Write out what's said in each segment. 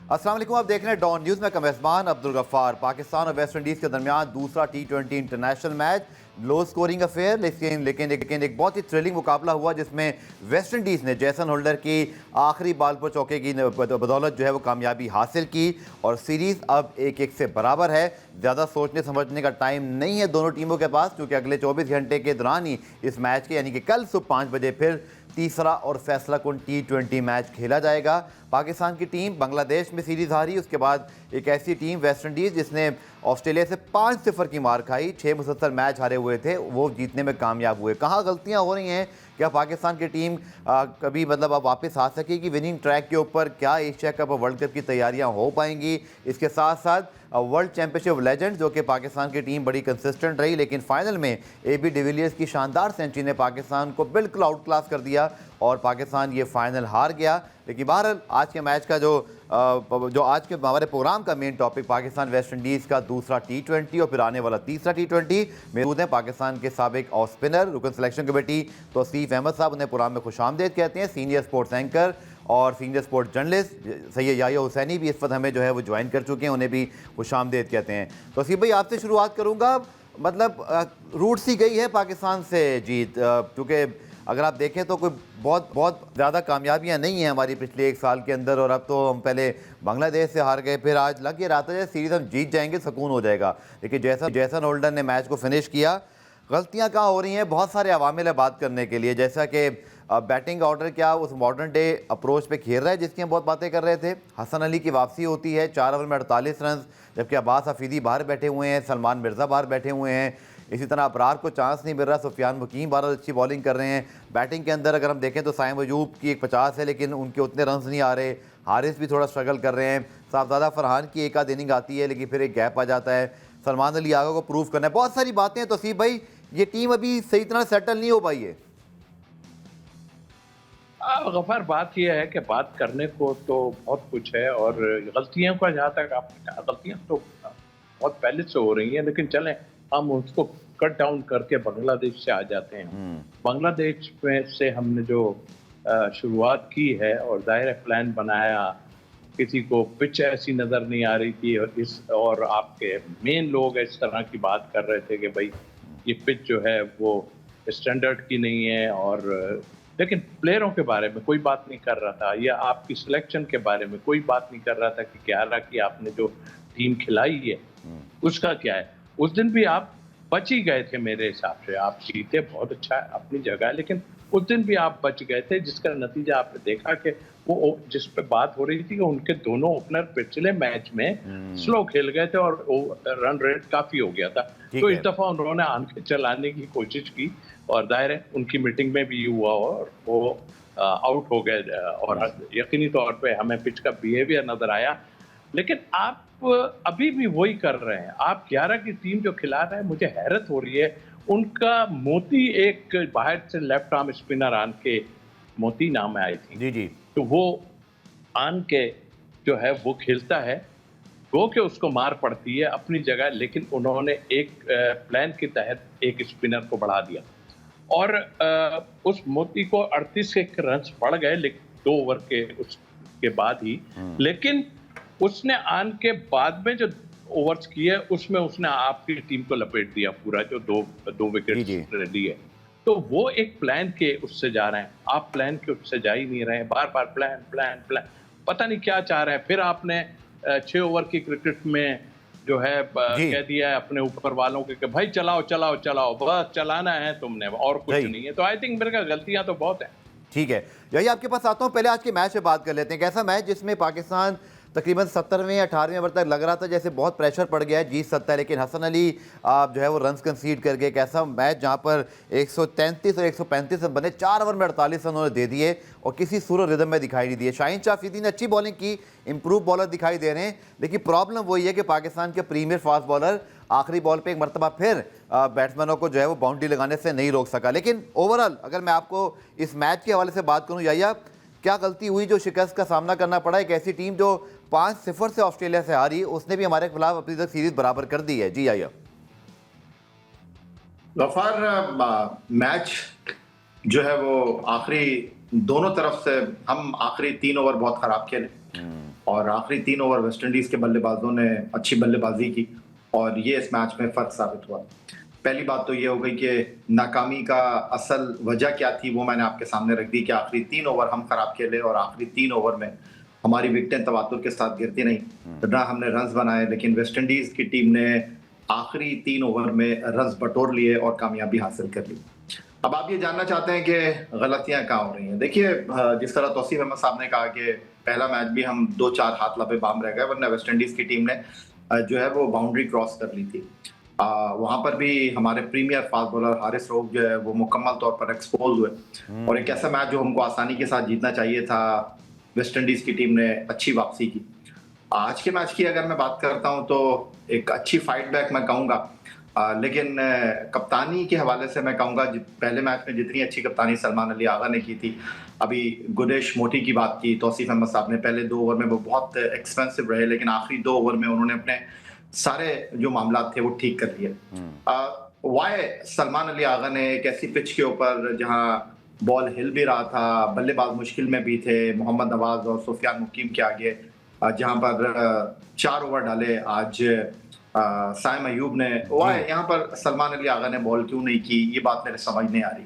अस्सलाम वालेकुम, आप देख रहे हैं डॉन न्यूज़ में कमेज़बान अब्दुल गफ्फार। पाकिस्तान और वेस्ट इंडीज़ के दरमियान दूसरा T20 international match, low scoring affair लेकिन एक बहुत ही थ्रिलिंग मुकाबला हुआ जिसमें वेस्ट इंडीज़ ने जैसन होल्डर की आखिरी बॉल पर चौके की बदौलत जो है वो कामयाबी हासिल की और सीरीज़ अब 1-1 से बराबर है। ज़्यादा सोचने समझने का टाइम नहीं है दोनों टीमों के पास, क्योंकि अगले 24 घंटे के दौरान ही इस मैच के यानी कि कल सुबह 5 बजे फिर तीसरा और फैसला कुन T20 मैच खेला जाएगा। पाकिस्तान की टीम बांग्लादेश में सीरीज़ हारी, उसके बाद एक ऐसी टीम वेस्ट इंडीज़ जिसने ऑस्ट्रेलिया से 5-0 की मार खाई, 6 मुसलसल मैच हारे हुए थे, वो जीतने में कामयाब हुए। कहाँ गलतियाँ हो रही हैं? क्या पाकिस्तान की टीम कभी मतलब अब वापस आ सकेगी विनिंग ट्रैक के ऊपर? क्या एशिया कप और वर्ल्ड कप की तैयारियां हो पाएंगी? इसके साथ साथ वर्ल्ड चैंपियनशिप लेजेंड जो कि पाकिस्तान की टीम बड़ी कंसिस्टेंट रही, लेकिन फाइनल में AB डिविलियर्स की शानदार सेंचुरी ने पाकिस्तान को बिल्कुल आउट क्लास कर दिया और पाकिस्तान ये फाइनल हार गया। लेकिन बहरहाल आज के मैच का जो आज के हमारे प्रोग्राम का main topic Pakistan West Indies का दूसरा T20 और फिर आने वाला तीसरा T20 मौजूद हैं पाकिस्तान के साबिक ऑफ स्पिनर रुकन सिलेक्शन कमेटी तौसीफ अहमद साहब, उन्हें प्रोग्राम में खुशामदीद कहते हैं। सीनियर स्पोर्ट्स एंकर और senior sports journalist Syed Yahya Hussaini भी इस वक्त हमें जो है वो ज्वाइन कर चुके हैं, उन्हें भी खुशामदीद कहते हैं। तौसीफ भाई, आपसे शुरुआत करूँगा। मतलब रूट सी गई है पाकिस्तान से जीत, क्योंकि अगर आप देखें तो कोई बहुत बहुत ज़्यादा कामयाबियां नहीं हैं हमारी पिछले एक साल के अंदर, और अब तो हम पहले बांग्लादेश से हार गए, फिर आज लग ये रहा था जैसे सीरीज़ हम जीत जाएंगे सुकून हो जाएगा, लेकिन जैसन होल्डर ने मैच को फिनिश किया। गलतियां कहाँ हो रही हैं? बहुत सारे अवामिल है बात करने के लिए, जैसा कि बैटिंग ऑर्डर क्या उस मॉडर्न डे अप्रोच पे खेल रहा है जिसकी हम बहुत बातें कर रहे थे। हसन अली की वापसी होती है 4 ओवर में 48 रन, जबकि अब्बास हफीदी बाहर बैठे हुए हैं, सलमान मिर्ज़ा बाहर बैठे हुए हैं। इसी तरह अबरार को चांस नहीं मिल रहा, सुफियान मुकीम बार अच्छी बॉलिंग कर रहे हैं। बैटिंग के अंदर अगर हम देखें तो साइम अयूब की एक 50 है, लेकिन उनके उतने रन्स नहीं आ रहे। हारिस भी थोड़ा स्ट्रगल कर रहे हैं। साहबजादा फरहान की एक आध इनिंग आती है, लेकिन फिर एक गैप आ जाता है। सलमान अली आगा को प्रूव करना है, बहुत सारी बातें हैं। तौसीफ भाई, ये टीम अभी सही तरह सेटल नहीं हो पाई है। गफार, बात यह है कि बात करने को तो बहुत कुछ है, और गलतियों का जहाँ तक आपने कहा, गलतियाँ तो बहुत पहले से हो रही हैं, लेकिन चलें हम उसको कट डाउन करके बांग्लादेश से आ जाते हैं। बांग्लादेश में से हमने जो शुरुआत की है और जाहिर प्लान बनाया, किसी को पिच ऐसी नज़र नहीं आ रही थी, और आपके मेन लोग इस तरह की बात कर रहे थे कि भाई ये पिच जो है वो स्टैंडर्ड की नहीं है, और लेकिन प्लेयरों के बारे में कोई बात नहीं कर रहा था, या आपकी सिलेक्शन के बारे में कोई बात नहीं कर रहा था कि 11 की आपने जो टीम खिलाई है उसका क्या है। उस दिन भी आप बच ही गए थे मेरे हिसाब से, आप जीते बहुत अच्छा है अपनी जगह, लेकिन उस दिन भी आप बच गए थे, जिसका नतीजा आपने देखा कि वो जिस पे बात हो रही थी कि उनके दोनों ओपनर पिछले मैच में स्लो खेल गए थे और रन रेट काफी हो गया था। तो इस दफा उन्होंने आंखें चलाने की कोशिश की, और जाहिर है उनकी मीटिंग में भी हुआ और वो आउट हो गए, और यकीनी तौर पे हमें पिच का बिहेवियर नजर आया। लेकिन आप अभी भी वही कर रहे हैं, आप 11 की टीम जो खिला रहे हैं, मुझे हैरत हो रही है। उनका मोती, एक बाहर से लेफ्ट आर्म स्पिनर आन के, मोती नाम है आई थिंक, जी जी, तो वो आन के जो है वो खेलता है, गो के उसको मार पड़ती है अपनी जगह, लेकिन उन्होंने एक प्लान के तहत एक स्पिनर को बढ़ा दिया, और उस मोती को 38 रन पड़ गए, लेकिन 2 ओवर के उसके बाद ही। लेकिन उसने आन के बाद में जो ओवर्स किए उसमें उसने आपकी टीम को लपेट दिया पूरा, जो दो विकेट लिए। तो वो एक प्लान के उससे जा रहे हैं, आप प्लान के उससे जा ही नहीं रहे हैं, बार बार प्लान प्लान प्लान, पता नहीं क्या चाह रहे हैं। फिर आपने 6 ओवर की क्रिकेट में जो है कह दिया है अपने ऊपर वालों के कि भाई चलाओ चलाओ चलाओ, बस चलाना है तुमने, और कुछ नहीं है। तो आई थिंक मेरे ख्याल गलतियां तो बहुत हैं। ठीक है, यही आपके पास आता हूँ। पहले आज के मैच पे बात कर लेते हैं। कैसा मैच जिसमें पाकिस्तान तकरीबन 70वें 18वें ओवर तक लग रहा था जैसे बहुत प्रेशर पड़ गया है, जीत सकता है, लेकिन हसन अली जो है वो रन्स कंसीड कर गए। कैसा मैच जहां पर 133 और 135 रन बने, 4 ओवर में 48 रन उन्होंने दे दिए और किसी सूरत रिदम में दिखाई नहीं दिए। शाहीन शाह अफरीदी ने अच्छी बॉलिंग की, इंप्रूव बॉलर दिखाई दे रहे हैं, लेकिन प्रॉब्लम वही है कि पाकिस्तान के प्रीमियर फास्ट बॉलर आखिरी बॉल पे एक मरतबा फिर बैट्समैनों को जो है वो बाउंड्री लगाने से नहीं रोक सका। लेकिन ओवरऑल अगर मैं आपको इस मैच के हवाले से बात करूं, याह्या, क्या गलती हुई जो शिकस्त का सामना करना पड़ा? एक ऐसी टीम जो 5-0 से ऑस्ट्रेलिया से हारी, उसने भी हमारे खिलाफ अपनी तक सीरीज बराबर कर दी है। जी याह्या। गफार, मैच जो है वो आखिरी दोनों तरफ से हम आखिरी 3 ओवर बहुत खराब खेले और आखिरी 3 ओवर वेस्ट इंडीज के बल्लेबाजों ने अच्छी बल्लेबाजी की और ये इस मैच में फर्क साबित हुआ। पहली बात तो ये हो गई कि नाकामी का असल वजह क्या थी वो मैंने आपके सामने रख दी कि आखिरी 3 ओवर हम खराब खेले और आखिरी 3 ओवर में हमारी विकेटें तवातुर के साथ गिरती नहीं, तो ना हमने रन्स बनाए, लेकिन वेस्ट इंडीज की टीम ने आखिरी 3 ओवर में रन्स बटोर लिए और कामयाबी हासिल कर ली। अब आप ये जानना चाहते हैं कि गलतियां कहाँ हो रही हैं। देखिए, जिस तरह तौसीफ अहमद साहब ने कहा कि पहला मैच भी हम 2-4 हाथ लबे बाम रह गए, वरना वेस्ट इंडीज की टीम ने जो है वो बाउंड्री क्रॉस कर ली थी। वहां पर भी हमारे premier fast bowler Haris Rauf जो है वो मुकम्मल तौर पर एक्सपोज हुए और एक ऐसा मैच जो हमको आसानी के साथ जीतना चाहिए था, वेस्ट इंडीज की टीम ने अच्छी वापसी की। आज के मैच की अगर मैं बात करता हूं तो एक अच्छी फाइट बैक मैं कहूंगा, लेकिन कप्तानी के हवाले से मैं कहूंगा पहले मैच में जितनी अच्छी कप्तानी सलमान अली आगा ने की थी, अभी गुनेश मोती की बात की तौसीफ अहमद साहब ने, पहले 2 ओवर में वो बहुत एक्सपेंसिव रहे, लेकिन आखिरी 2 ओवर में उन्होंने अपने सारे जो मामला थे वो ठीक कर लिए। वाई सलमान अली आगा ने एक ऐसी पिच के ऊपर जहां बॉल हिल भी रहा था, बल्लेबाज मुश्किल में भी थे, मोहम्मद नवाज और सुफियान मुकीम के आगे जहां पर 4 ओवर डाले आज साइम अयूब ने, वाई यहाँ पर सलमान अली आगा ने बॉल क्यों नहीं की, ये बात मेरे समझ नहीं आ रही।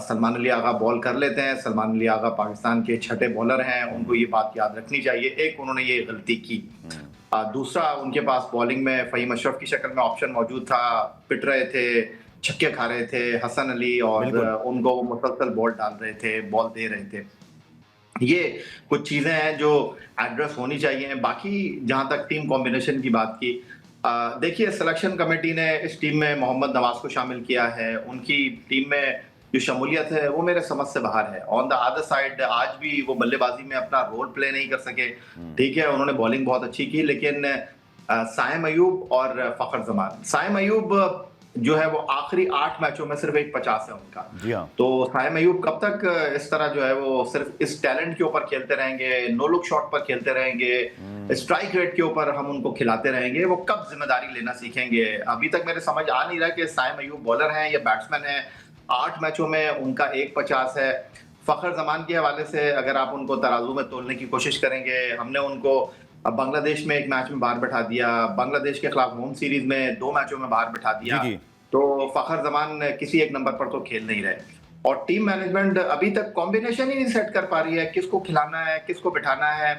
सलमान अली आगा बॉल कर लेते हैं, सलमान अली आगा पाकिस्तान के छठे बॉलर हैं, उनको ये बात याद रखनी चाहिए। एक उन्होंने ये गलती की, दूसरा उनके पास बॉलिंग में फ़हीम अशरफ की शक्ल में ऑप्शन मौजूद था, पिट रहे थे, छक्के खा रहे थे हसन अली और उनको वो मुसलसल बॉल डाल रहे थे, बॉल दे रहे थे। ये कुछ चीजें हैं जो एड्रेस होनी चाहिए। बाकी जहां तक टीम कॉम्बिनेशन की बात की, देखिए सिलेक्शन कमेटी ने इस टीम में मोहम्मद नवाज को शामिल किया है, उनकी टीम में जो शमूलियत है वो मेरे समझ से बाहर है। ऑन द अदर साइड आज भी वो बल्लेबाजी में अपना रोल प्ले नहीं कर सके। ठीक है, उन्होंने बॉलिंग बहुत अच्छी की, लेकिन साइम अयूब और फखर जमान, साइम अयूब जो है वो आखिरी 8 मैचों में सिर्फ एक 50 है उनका। जी हाँ। तो साइम अयूब कब तक इस तरह जो है वो सिर्फ इस टैलेंट के ऊपर खेलते रहेंगे, नो लुक शॉट पर खेलते रहेंगे, स्ट्राइक रेट के ऊपर हम उनको खिलाते रहेंगे, वो कब जिम्मेदारी लेना सीखेंगे? अभी तक मेरे समझ आ नहीं रहा कि साइम अयूब बॉलर हैं या बैट्समैन हैं। 8 मैचों में उनका 1.50 है। फखर जमान के हवाले से अगर आप उनको तराजू में तोलने की कोशिश करेंगे, हमने उनको बांग्लादेश में एक मैच में बाहर बैठा दिया, बांग्लादेश के खिलाफ होम सीरीज में 2 मैचों में बाहर बैठा दिया, तो फखर जमान किसी एक नंबर पर तो खेल नहीं रहे। और टीम मैनेजमेंट अभी तक कॉम्बिनेशन ही नहीं सेट कर पा रही है, किसको खिलाना है, किसको बिठाना है।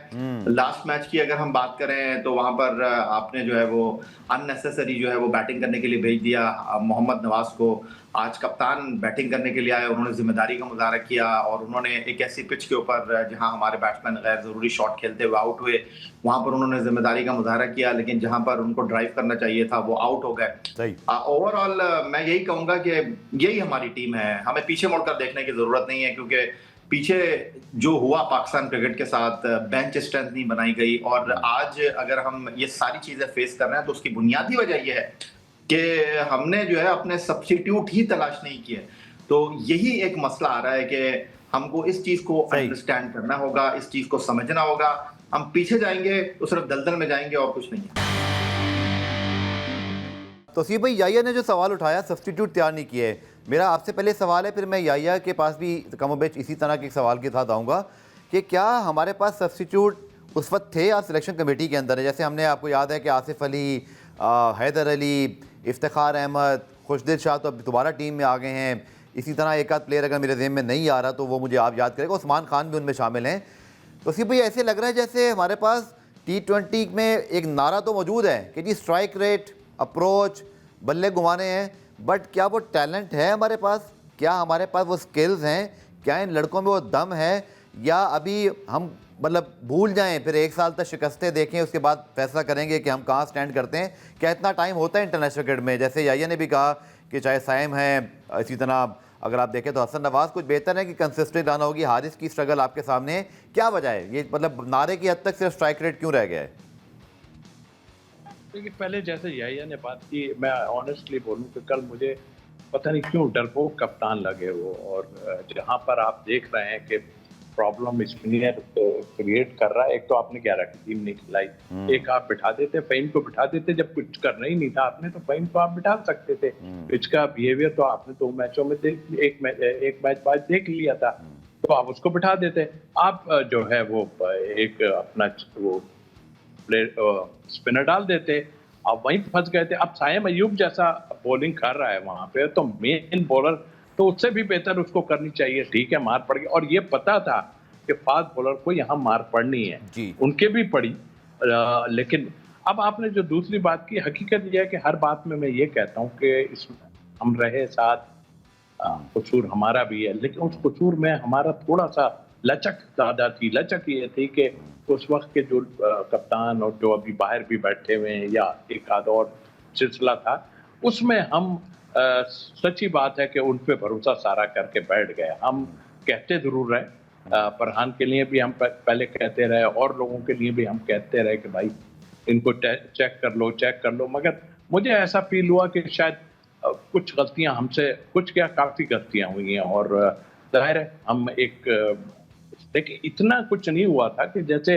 लास्ट मैच की अगर हम बात करें तो वहां पर आपने जो है वो अननेसेसरी जो है वो बैटिंग करने के लिए भेज दिया मोहम्मद नवाज को। आज कप्तान बैटिंग करने के लिए आए, उन्होंने जिम्मेदारी का मुजाहरा किया और उन्होंने एक ऐसी पिच के ऊपर जहां हमारे बैट्समैन गैर जरूरी शॉट खेलते हुए आउट हुए, वहां पर उन्होंने जिम्मेदारी का मुजाहरा किया, लेकिन जहां पर उनको ड्राइव करना चाहिए था वो आउट हो गए। ओवरऑल मैं यही कहूंगा कि यही हमारी टीम है, हमें पीछे मुड़कर देखने की जरूरत नहीं है, क्योंकि पीछे जो हुआ पाकिस्तान क्रिकेट के साथ, बेंच स्ट्रेंथ नहीं बनाई गई। और आज अगर हम ये सारी चीजें फेस कर रहे हैं तो उसकी बुनियादी वजह यह है कि हमने जो है अपने सब्स्टिट्यूट ही तलाश नहीं किए। तो यही एक मसला आ रहा है कि हमको इस चीज को अंडरस्टैंड करना होगा, इस चीज को समझना होगा। हम पीछे जाएंगे तो सिर्फ दलदल में जाएंगे और कुछ नहीं है। तौसीफ भाई, याया ने जो सवाल उठाया सब्स्टिट्यूट तैयार नहीं किए, मेरा आपसे पहले सवाल है, फिर मैं याया के पास भी कमोबेश इसी तरह के सवाल के साथ आऊँगा कि क्या हमारे पास सब्स्टिट्यूट उस वक्त थे या सिलेक्शन कमेटी के अंदर है? जैसे हमने, आपको याद है कि आसिफ अली, हैदर अली, इफ्तिखार अहमद, खुशदिल शाह तो अब दोबारा टीम में आ गए हैं। इसी तरह एक आध प्लेयर अगर मेरे ज़हन में नहीं आ रहा तो वो मुझे आप याद करेगा, उस्मान खान भी उनमें शामिल हैं। तो सिर्फ भाई ऐसे लग रहा है जैसे हमारे पास T20 में एक नारा तो मौजूद है कि जी स्ट्राइक रेट, अप्रोच, बल्ले घुमाने हैं, बट क्या वो टैलेंट है हमारे पास? क्या हमारे पास वो स्किल्स हैं? क्या इन लड़कों में वो दम है, या अभी हम मतलब भूल जाएं, फिर 1 साल तक शिकस्तें देखें, उसके बाद फैसला करेंगे कि हम कहाँ स्टैंड करते हैं? क्या इतना टाइम होता है इंटरनेशनल क्रिकेट में? जैसे याया ने भी कहा कि चाहे साइम है, इसी तरह अगर आप देखें तो हसन नवाज, कुछ बेहतर है कि कंसिस्टेंट आना होगी। हारिस की स्ट्रगल आपके सामने है, क्या वजह है ये, मतलब नारे की हद तक सिर्फ स्ट्राइक रेट क्यों रह गया है? देखिए, पहले जैसे याया ने बात की, मैं ऑनेस्टली बोलूं कि कल मुझे पता नहीं क्यों डरपोक कप्तान लगे वो। और जहां पर आप देख रहे हैं कि प्रॉब्लम स्पिनर क्रिएट कर रहा है, एक तो आपने 11 की टीम नहीं खिलाई, एक आप बिठा देते, फ़हीम को बिठा देते, जब कुछ करना ही नहीं था आपने तो फ़हीम को आप बिठा सकते थे। पिच का बिहेवियर तो आपने 2 मैचों में एक मैच बाद देख लिया था। तो आप उसको बिठा देते। आप जो है वो एक अपना वो स्पिनर डाल देते, आप वहीं फंस गए थे। अब साइम अयूब जैसा बॉलिंग कर रहा है वहां पे, तो मेन बॉलर तो उससे भी बेहतर उसको करनी चाहिए। ठीक है, मार पड़ गई, और ये पता था कि फास्ट बॉलर को यहाँ मार पड़नी है, जी। उनके भी पड़ी। लेकिन अब आपने जो दूसरी बात की, हकीकत यह है कि हर बात में मैं ये कहता हूँ कि इसमें हम रहे साथ, कसूर हमारा भी है, लेकिन उस कसूर में हमारा थोड़ा सा लचक ज्यादा थी। लचक ये थी कि उस वक्त के जो कप्तान और जो अभी बाहर भी बैठे हुए हैं, या एक आध और सिलसिला था, उसमें हम सच्ची बात है कि उन पे भरोसा सारा करके बैठ गए। हम कहते जरूर रहे, फरहान के लिए भी हम पहले कहते रहे, और लोगों के लिए भी हम कहते रहे कि भाई इनको चेक कर लो, मगर मुझे ऐसा फील हुआ कि शायद कुछ गलतियां हमसे, कुछ क्या काफी गलतियां हुई हैं। और जाहिर है हम एक देखिए इतना कुछ नहीं हुआ था कि जैसे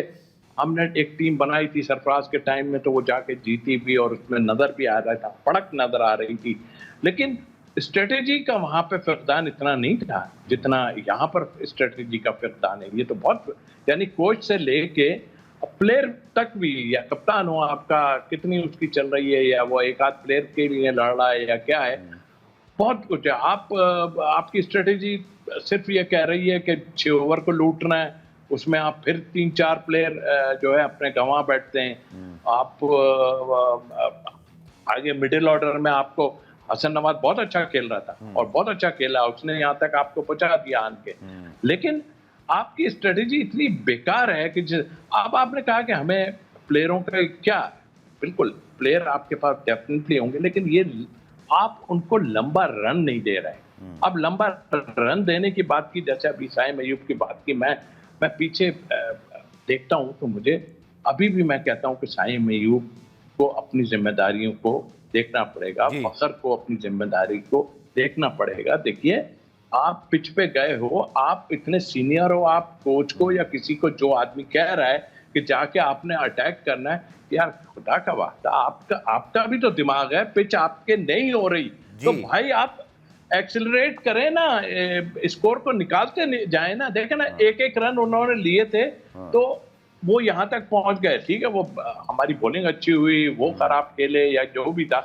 हमने एक टीम बनाई थी सरफराज के टाइम में, तो वो जाके जीती भी और उसमें नजर भी आ रहा था, पड़क नजर आ रही थी, लेकिन स्ट्रेटेजी का वहां पे फकदान इतना नहीं था जितना यहाँ पर स्ट्रेटेजी का फकदान है। ये तो बहुत, यानी कोच से लेके प्लेयर तक भी, या कप्तान हो आपका कितनी उसकी चल रही है, या वो एक आध प्लेयर के लिए लड़ रहा है या क्या है, बहुत कुछ है। आपकी स्ट्रेटेजी सिर्फ ये कह रही है कि 6 ओवर को लूटना है, उसमें आप फिर 3-4 प्लेयर जो है अपने गंवा बैठते हैं। आप आगे मिडिल ऑर्डर में आपको हसन नवाज बहुत अच्छा खेल रहा था, और बहुत अच्छा खेला, उसने यहाँ तक आपको पहुंचा दिया आन के, लेकिन आपकी स्ट्रेटेजी इतनी बेकार है कि अब आपने कहा कि हमें प्लेयरों का क्या, बिल्कुल प्लेयर आपके पास डेफिनेटली होंगे, लेकिन ये आप उनको लंबा रन नहीं दे रहे। अब लंबा रन देने की बात की, जैसे अभी साइम अयूब की बात की, मैं पीछे देखता हूं तो मुझे अभी भी मैं कहता हूं कि साइम अयूब को अपनी जिम्मेदारियों को देखना पड़ेगा, फखर को अपनी जिम्मेदारी को देखना पड़ेगा। देखिए आप पिच पे गए हो, आप इतने सीनियर हो, आप कोच को या किसी को, जो आदमी कह रहा है कि जाके आपने अटैक करना है, यार खुदा का वास्ता आपका भी तो दिमाग है, पिच आपके नहीं हो रही तो भाई आप एक्सेलरेट करें ना, स्कोर को निकालते जाए ना। देखे ना, एक रन उन्होंने लिए थे तो वो यहाँ तक पहुंच गए। ठीक है, वो हमारी बॉलिंग अच्छी हुई, वो खराब खेले या जो भी था,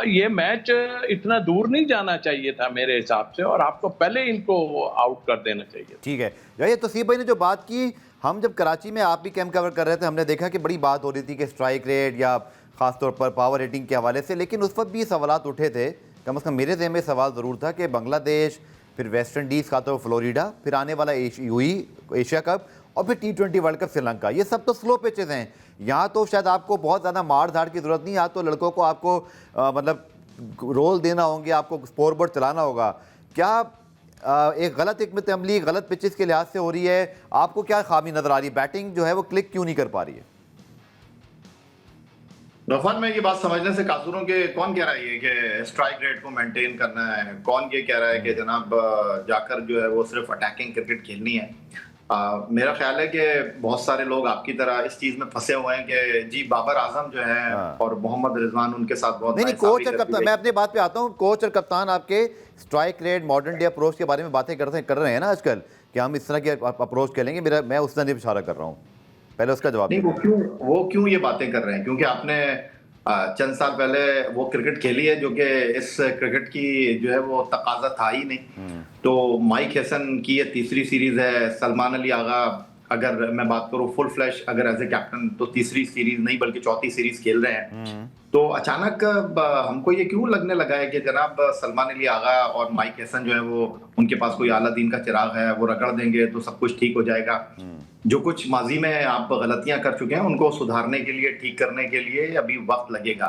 ये मैच इतना दूर नहीं जाना चाहिए था मेरे हिसाब से, और आपको पहले इनको आउट कर देना चाहिए। ठीक है, ये तौसीफ भाई ने जो बात की, हम जब कराची में आप भी कैंप कवर कर रहे थे, हमने देखा कि बड़ी बात हो रही थी कि स्ट्राइक रेट या खासतौर पर पावर रेटिंग के हवाले से, लेकिन उस वक्त भी सवाल उठे थे, कम से कम मेरे ज़हन में सवाल ज़रूर था कि बांग्लादेश, फिर वेस्ट इंडीज़ का तो फ्लोरिडा, फिर आने वाला एशिया कप, और फिर T20 वर्ल्ड कप श्रीलंका, ये सब तो स्लो पिचेज़ हैं। यहाँ तो शायद आपको बहुत ज़्यादा मार धाड़ की ज़रूरत नहीं, यहाँ तो लड़कों को आपको मतलब रोल देना होंगे, आपको स्कोर बोर्ड चलाना होगा। क्या एक गलत हिकमत अमली गलत पिचेस के लिहाज से हो रही है? आपको क्या खामी नज़र आ रही है? बैटिंग जो है वो क्लिक क्यों नहीं कर पा रही है? रफान, में ये बात समझने से कासूरों के कौन कह रहा है कि स्ट्राइक रेट को मेंटेन करना है, कौन ये कह रहा है कि जनाब जाकर जो है वो सिर्फ अटैकिंग क्रिकेट खेलनी है। मेरा ख्याल है कि बहुत सारे लोग आपकी तरह इस चीज में फंसे हुए हैं कि जी बाबर आजम जो है और मोहम्मद रिजवान उनके साथ बहुत नहीं, कोच और कप्तान, मैं अपनी बात पे आता हूँ। कोच और कप्तान आपके strike rate, modern day approach के बारे में बातें कर रहे हैं ना आजकल, कि हम इस तरह के अप्रोच खेलेंगे। मैं उस तरह इशारा कर रहा हूँ, पहले उसका जवाब नहीं। वो क्यों ये बातें कर रहे हैं? क्योंकि आपने चंद साल पहले वो क्रिकेट खेली है जो कि इस क्रिकेट की जो है वो तकाजा था ही नहीं। तो माइक हैसन की ये तीसरी सीरीज है, सलमान अली आगा, अगर मैं बात करूं फुल फ्लैश अगर एज ए कैप्टन, तो तीसरी सीरीज नहीं बल्कि चौथी सीरीज खेल रहे हैं। तो अचानक हमको ये क्यों लगने लगा है कि जनाब सलमान अली आगा और माइक हैसन जो है वो, उनके पास कोई आला दीन का चिराग है, वो रगड़ देंगे तो सब कुछ ठीक हो जाएगा। जो कुछ माजी में आप गलतियां कर चुके हैं उनको सुधारने के लिए, ठीक करने के लिए अभी वक्त लगेगा।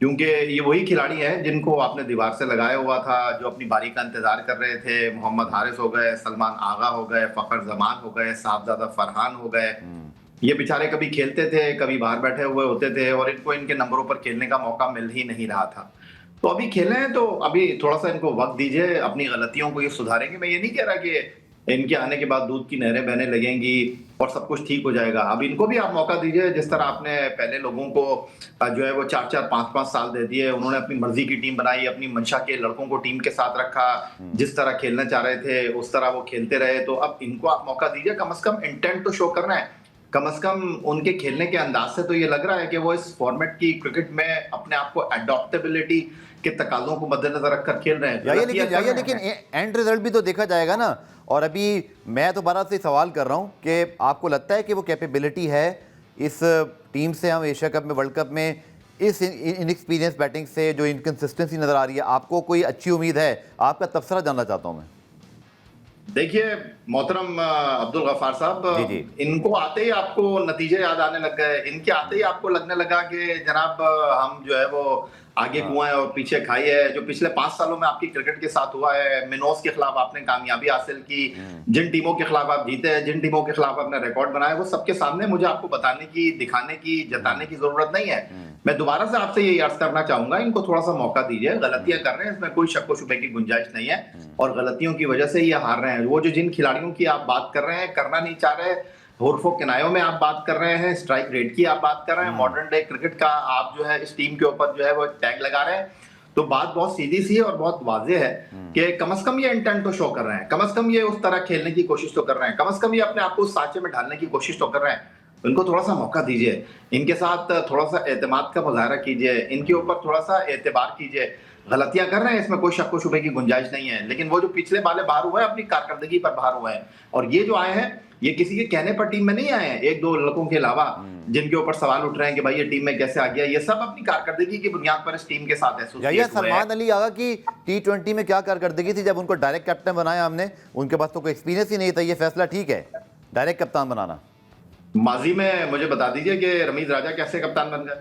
क्योंकि ये वही खिलाड़ी हैं जिनको आपने दीवार से लगाया हुआ था, जो अपनी बारी का इंतजार कर रहे थे। मोहम्मद हारिस हो गए, सलमान आगा हो गए, फखर जमान हो गए, साहबजादा फरहान हो गए। ये बेचारे कभी खेलते थे, कभी बाहर बैठे हुए होते थे, और इनको इनके नंबरों पर खेलने का मौका मिल ही नहीं रहा था। तो अभी खेले हैं, तो अभी थोड़ा सा इनको वक्त दीजिए, अपनी गलतियों को ये सुधारेंगे। मैं ये नहीं कह रहा कि इनके आने के बाद दूध की नहरें बहने लगेंगी और सब कुछ ठीक हो जाएगा। अब इनको भी आप मौका दीजिए, जिस तरह आपने पहले लोगों को जो है वो 4-4 5-5 साल दे दिए, उन्होंने अपनी मर्जी की टीम बनाई, अपनी मंशा के लड़कों को टीम के साथ रखा, जिस तरह खेलना चाह रहे थे उस तरह वो खेलते रहे। तो अब इनको आप मौका दीजिए, कम से कम इंटेंट तो शो करना है, कम से कम उनके खेलने के अंदाज से तो ये लग रहा है कि वो इस फॉर्मेट की क्रिकेट में अपने आप को एडॉप्टेबिलिटी के तकाजों को मद्देनजर रखकर खेल रहे हैं। लेकिन एंड रिजल्ट भी तो देखा जाएगा ना। और अभी मैं तो बारह से सवाल कर रहा हूं कि आपको लगता है कि वो कैपेबिलिटी है इस टीम से, हम एशिया कप में, वर्ल्ड कप में, इस इनएक्सपीरियंस बैटिंग से जो इनकंसिस्टेंसी नजर आ रही है, आपको कोई अच्छी उम्मीद है? आपका तबसरा जानना चाहता हूं मैं। देखिए मोहतरम अब्दुल गफ्फार साहब, इनको आते ही आपको नतीजे याद आने लग गए, इनके आते ही आपको लगने लगा कि जनाब हम जो है वो आगे कुआं है और पीछे खाई है। जो पिछले 5 सालों में आपकी क्रिकेट के साथ हुआ है, मिनोस के खिलाफ आपने कामयाबी हासिल की, जिन टीमों के खिलाफ आप जीते हैं, जिन टीमों के खिलाफ आपने रिकॉर्ड बनाया, वो सबके सामने मुझे आपको बताने की, दिखाने की, जताने की जरूरत नहीं है। मैं दोबारा से आपसे यही अर्ज करना चाहूंगा, इनको थोड़ा सा मौका दीजिए। गलतियां कर रहे हैं, इसमें कोई शक व शुबे की गुंजाइश नहीं है, और गलतियों की वजह से ये हार रहे हैं। वो जो जिन खिलाड़ियों की आप बात कर रहे हैं, करना नहीं चाह रहे, हुर्फो किनायों में आप बात कर रहे हैं, स्ट्राइक रेट की आप बात कर रहे हैं, मॉडर्न डे क्रिकेट का आप जो है इस टीम के ऊपर जो है वो टैग लगा रहे हैं, तो बात बहुत सीधी सी है और बहुत वाज़ेह है कि कम से कम ये इंटेंट तो शो कर रहे हैं, कम से कम ये उस तरह खेलने की कोशिश तो कर रहे हैं, कम से कम ये अपने आप को उस सांचे में ढालने की कोशिश तो कर रहे हैं। इनको थोड़ा सा मौका दीजिए, इनके साथ थोड़ा सा एतमाद का मुजाहरा कीजिए, इनके ऊपर थोड़ा सा एतबार कीजिए। गलतियां कर रहे हैं, इसमें कोई शक व शुबे की गुंजाइश नहीं है, लेकिन वो जो पिछले वाले बाहर हुए हैं अपनी कारकर्दगी पर बाहर हुए हैं, और ये जो आए हैं ये किसी के कहने पर टीम में नहीं आए हैं, एक दो लड़कों के अलावा जिनके ऊपर सवाल उठ रहे हैं कि भाई ये टीम में कैसे आ गया, ये सब अपनी कारकर्दगी की बुनियाद पर इस टीम के साथ एसोसिएट हुए हैं। सलमान अली आगा की T20 में क्या कारकर्दगी थी जब उनको डायरेक्ट कैप्टन बनाया हमने? उनके पास तो कोई एक्सपीरियंस ही नहीं था, ये फैसला ठीक है डायरेक्ट कप्तान बनाना। माजी में मुझे बता दीजिए कि रमीज राजा कैसे कप्तान बन गए?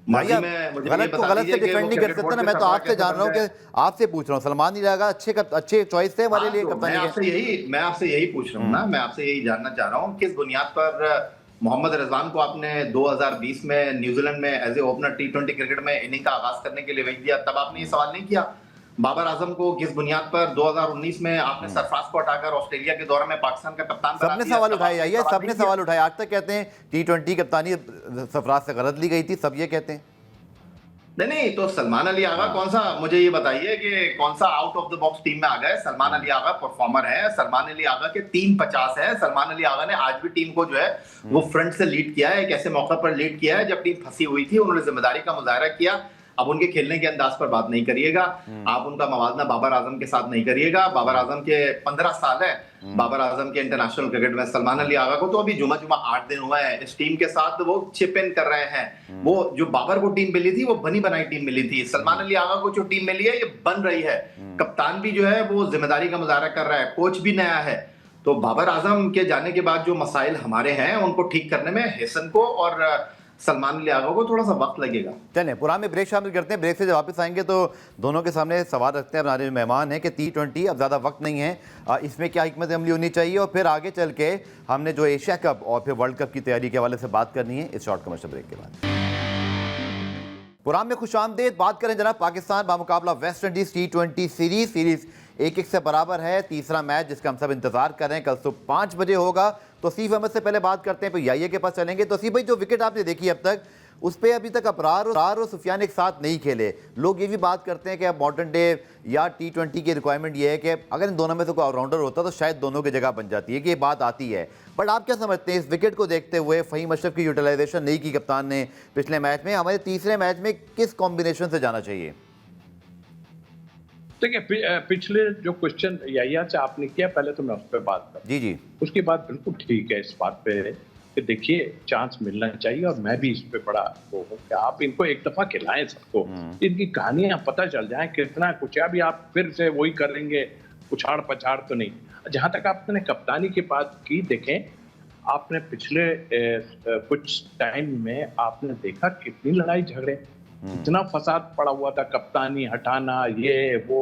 गलत को गलत से डिफेंड नहीं कर सकते ना। मैं तो आपसे जान रहा हूँ कि आपसे पूछ रहा हूँ, सलमान अली आगा अच्छे चॉइस थे हमारे लिए कप्तानी के। मैं आपसे यही पूछ रहा हूँ ना, मैं आपसे यही जानना चाह रहा हूँ, किस बुनियाद पर मोहम्मद रिजवान को आपने 2020 में न्यूजीलैंड में as a opener T20 cricket में इनिंग का आगाज करने के लिए भेज दिया, तब आपने ये सवाल नहीं किया? बाबर आजम को किस बुनियाद पर 2019 में आपने सरफराज को हटाकर ऑस्ट्रेलिया के दौरे में पाकिस्तान का कप्तान बना दिया? सबने सवाल उठाए, सबने सवाल उठाए, आज तक कहते हैं T20 कप्तानी सरफराज से गलत ली गई थी, सब ये कहते हैं। नहीं, तो सलमान अली आगा कौन सा, मुझे ये बताइए कि कौन सा out of the box team में आ गए? सलमान अली आगा परफॉर्मर है, सलमान अली आगा के 350 है, सलमान अली आगा ने आज भी टीम को जो है वो फ्रंट से लीड किया है, एक ऐसे मौके पर लीड किया है जब टीम फंसी हुई थी, उन्होंने जिम्मेदारी का मुजाहरा किया। अब उनके खेलने के अंदाज पर बात नहीं करिएगा, आप उनका मवाजना बाबर आजम के साथ नहीं करिएगा। बाबर आजम के 15 साल है, बाबर आजम के इंटरनेशनल क्रिकेट में। सलमान अली आगा को तो अभी जुमा 8 दिन हुआ है इस टीम के साथ, वो चिप इन कर रहे हैं। वो जो बाबर को टीम मिली थी वो बनी बनाई टीम मिली थी, सलमान अली आगा को जो टीम मिली है ये बन रही है। कप्तान भी जो है वो जिम्मेदारी का मुजाहरा कर रहा है, कोच भी नया है। तो बाबर आजम के जाने के बाद जो मसाइल हमारे हैं उनको ठीक करने में हेसन को और सलमान अली आगा को थोड़ा सा वक्त लगेगा। चलें पुराने में ब्रेक शामिल करते हैं, ब्रेक से जब वापस आएंगे तो दोनों के सामने सवाल रखते हैं हमारे मेहमान हैं कि T20 अब ज़्यादा वक्त नहीं है, इसमें क्या हिकमत अमली होनी चाहिए, और फिर आगे चल के हमने जो एशिया कप और फिर वर्ल्ड कप की तैयारी के हवाले से बात करनी है इस शॉर्ट कमर्शियल ब्रेक के बाद। पुरान में खुशामदेद, बात करें जनाब पाकिस्तान बामुकाबला वेस्ट इंडीज़ T20 सीरीज़ 1-1 से बराबर है। तीसरा मैच जिसका हम सब इंतजार कर रहे हैं कल सुबह 5 बजे होगा। तौसीफ अहमद से पहले बात करते हैं, फिर याहिया के पास चलेंगे। तौसीफ भाई, जो विकेट आपने देखी अब तक, उस पर अभी तक अबरार और सुफियान एक साथ नहीं खेले। लोग ये भी बात करते हैं कि अब मॉडर्न डे या T20 की रिक्वायरमेंट ये है कि अगर इन दोनों में से कोई ऑलराउंडर होता तो शायद दोनों की जगह बन जाती है, कि ये बात आती है। बट आप क्या समझते हैं इस विकेट को देखते हुए? फ़हीम अशरफ की यूटिलाइजेशन नहीं की कप्तान ने पिछले मैच में, हमारे तीसरे मैच में किस कॉम्बिनेशन से जाना चाहिए? देखिए, पिछले जो क्वेश्चन याहिया से आपने किया, पहले तो मैं उस पर बात करूं। जी। उसके बाद बिल्कुल ठीक है इस बात पे कि देखिए चांस मिलना चाहिए, और मैं भी इस पे बड़ा वो हूँ कि आप इनको एक दफा खिलाएं सबको, इनकी कहानियां पता चल जाए कितना कुछ है। अभी आप फिर से वही करेंगे, उछाड़ पछाड़ तो नहीं। जहां तक आपने कप्तानी की बात की, देखें आपने पिछले कुछ टाइम में आपने देखा कितनी लड़ाई झगड़े, इतना फसाद पड़ा हुआ था, कप्तानी हटाना, ये वो।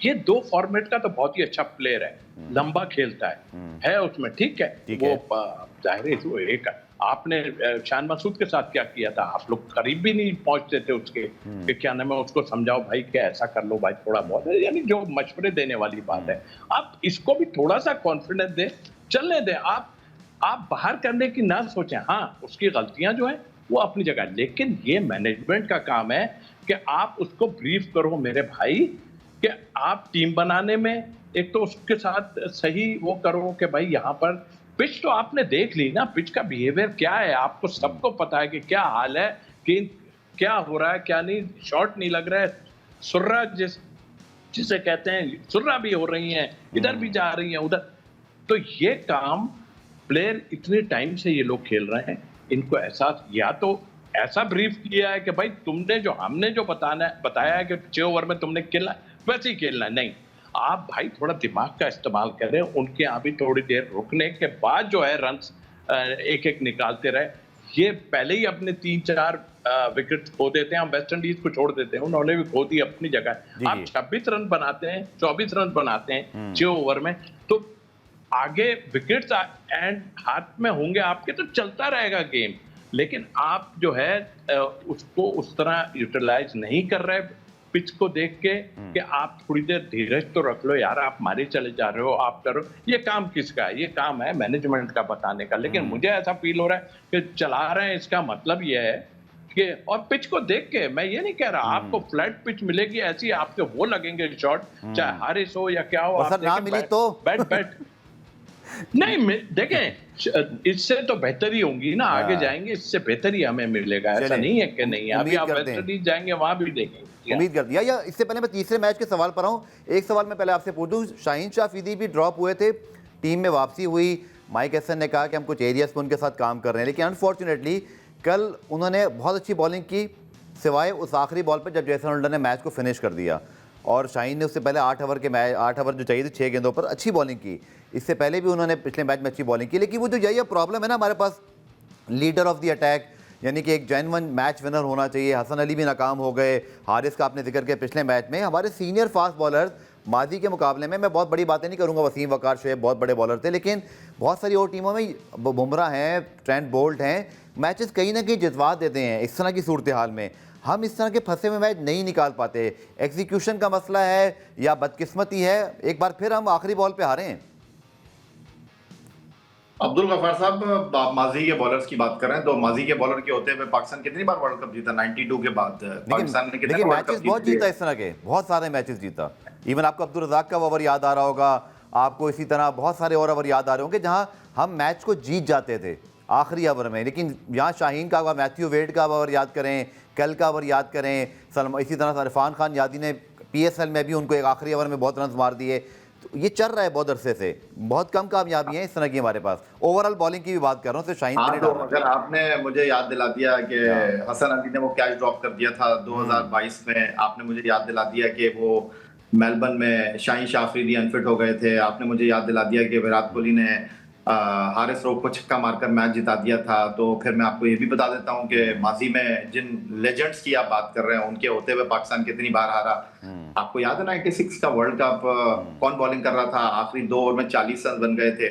ये 2 फॉर्मेट का तो बहुत ही अच्छा प्लेयर है, लंबा खेलता है उसमें, ठीक है। वो जाहिर है वो एक आपने शान मसूद के साथ क्या किया था? आप लोग करीब भी नहीं पहुंचते थे उसके कि क्या नाम है, उसको समझाओ भाई कि ऐसा कर लो भाई थोड़ा बहुत, यानी जो मशवरे देने वाली बात है। आप इसको भी थोड़ा सा कॉन्फिडेंस दें, चलने दें। आप बाहर करने की ना सोचें। हाँ, उसकी गलतियां जो हैं वो अपनी जगह, लेकिन ये मैनेजमेंट का काम है कि आप उसको ब्रीफ करो मेरे भाई, कि आप टीम बनाने में एक तो उसके साथ सही वो करो कि भाई यहाँ पर पिच तो आपने देख ली ना, पिच का बिहेवियर क्या है, आपको सबको पता है कि क्या हाल है, कि क्या हो रहा है क्या नहीं, शॉट नहीं लग रहा है, सुर्रा जिसे कहते हैं, सुर्रा भी हो रही हैं, इधर भी जा रही हैं उधर। तो ये काम प्लेयर इतने टाइम से ये लोग खेल रहे हैं, इनको एहसास, या तो ऐसा ब्रीफ किया है कि भाई तुमने जो हमने जो बताया है कि 6 ओवर में तुमने खेलना है, वैसे ही खेलना है। नहीं, आप भाई थोड़ा दिमाग का इस्तेमाल करें, उनके यहाँ भी थोड़ी देर रुकने के बाद जो है रन्स एक एक निकालते रहे। ये पहले ही अपने 3-4 विकेट खो देते हैं, हम वेस्ट इंडीज को छोड़ देते हैं, उन्होंने भी खो दी अपनी जगह। आप 26 रन बनाते हैं, 24 रन बनाते हैं 6 ओवर में, तो आगे विकेट्स एंड हाथ में होंगे आपके तो चलता रहेगा गेम। लेकिन आप जो है उसको उस तरह यूटिलाइज नहीं कर रहे पिच को देख के, कि आप थोड़ी देर धीरज तो रख लो यार, आप मारे चले जा रहे हो, आप करो। ये काम किसका है? ये काम है मैनेजमेंट का बताने का। लेकिन मुझे ऐसा फील हो रहा है कि चला रहे हैं, इसका मतलब ये है कि, और पिच को देख के मैं ये नहीं कह रहा आपको फ्लैट पिच मिलेगी ऐसी, आपके वो लगेंगे शॉट, चाहे हारिस हो या क्या हो, आप ना मिली तो बैट नहीं देखें, इससे तो बेहतरी होंगी ना, आगे जाएंगे इससे बेहतरी हमें मिलेगा। ऐसा नहीं है कि नहीं, अभी आप वेस्ट इंडीज जाएंगे वहां भी देखेंगे। उम्मीद कर दिया। या इससे पहले मैं तीसरे मैच के सवाल पर आऊं, एक सवाल मैं पहले आपसे पूछूं, शाहीन शाह अफरीदी भी ड्रॉप हुए थे, टीम में वापसी हुई, माइक हैसन ने कहा कि हम कुछ एरियाज पर उनके साथ काम कर रहे हैं, लेकिन अनफॉर्चुनेटली कल उन्होंने बहुत अच्छी बॉलिंग की, सिवाय उस आखिरी बॉल पर जब जेसन होल्डर ने मैच को फिनिश कर दिया। और शाहीन ने उससे पहले 8 ओवर के मैच, 8 ओवर जो चाहिए थे 6 गेंदों पर अच्छी बॉलिंग की, इससे पहले भी उन्होंने पिछले मैच में अच्छी बॉलिंग की। लेकिन वो जो यही प्रॉब्लम है ना हमारे पास, लीडर ऑफ द अटैक, यानी कि एक जेन्युइन मैच विनर होना चाहिए। हसन अली भी नाकाम हो गए, हारिस का आपने जिक्र किया पिछले मैच में। हमारे सीनियर फास्ट बॉलर्स माजी के मुकाबले में, मैं बहुत बड़ी बातें नहीं करूंगा, वसीम वकार, शोएब बहुत बड़े बॉलर थे, लेकिन बहुत सारी और टीमों में बुमराह हैं, ट्रेंट बोल्ट हैं, मैचेस कहीं ना कहीं जितवा देते हैं। इस तरह की सूरत हाल में हम इस तरह के फंसे हुए मैच नहीं निकाल पाते। एग्जीक्यूशन का मसला है या बदकिस्मती है? एक बार फिर हम आखिरी बॉल पे हारे हैं। अब्दुल गफ्फार साहब, आप माजी के बॉलर्स की बात कर रहे हैं, तो माजी के बॉलर के होते हुए पाकिस्तान कितनी बार वर्ल्ड कप जीता? 92 के बाद पाकिस्तान ने कितने मैचेस बहुत जीता, इस तरह के बहुत सारे मैचेस जीता। इवन आपको अब्दुल रज़ाक का ओवर याद आ रहा होगा, आपको इसी तरह बहुत सारे और ओवर याद आ रहे होंगे जहां हम मैच को जीत जाते थे आखिरी ओवर में। लेकिन यहाँ शाहीन का ओवर, मैथ्यू वेड का ओवर याद करें, कल का ओवर याद करें, इसी तरह इरफान खान यादी ने PSL में भी उनको एक आखिरी ओवर में बहुत रन मार दिए। तो ये चल रहा है बहुत अरसे से, बहुत कम कामयाबी है इस तरह की हमारे पास। ओवरऑल बॉलिंग की भी बात कर रहा हूँ, सिर्फ शाहीन तो अगर आपने मुझे याद दिला दिया कि हसन अली ने वो कैच ड्रॉप कर दिया था 2022 में, आपने मुझे याद दिला दिया कि वो मेलबर्न में शाहीन शाह अफरीदी अनफिट हो गए थे, आपने मुझे याद दिला दिया कि विराट कोहली ने हारिस रऊफ को छक्का मारकर मैच जिता दिया था, तो फिर मैं आपको ये भी बता देता हूं कि माजी में जिन लेजेंड्स की आप बात कर रहे हैं उनके होते हुए पाकिस्तान कितनी बार हारा। आपको याद है 96 का वर्ल्ड कप कौन बॉलिंग कर रहा था? आखिरी 2 ओवर में 40 रन बन गए थे।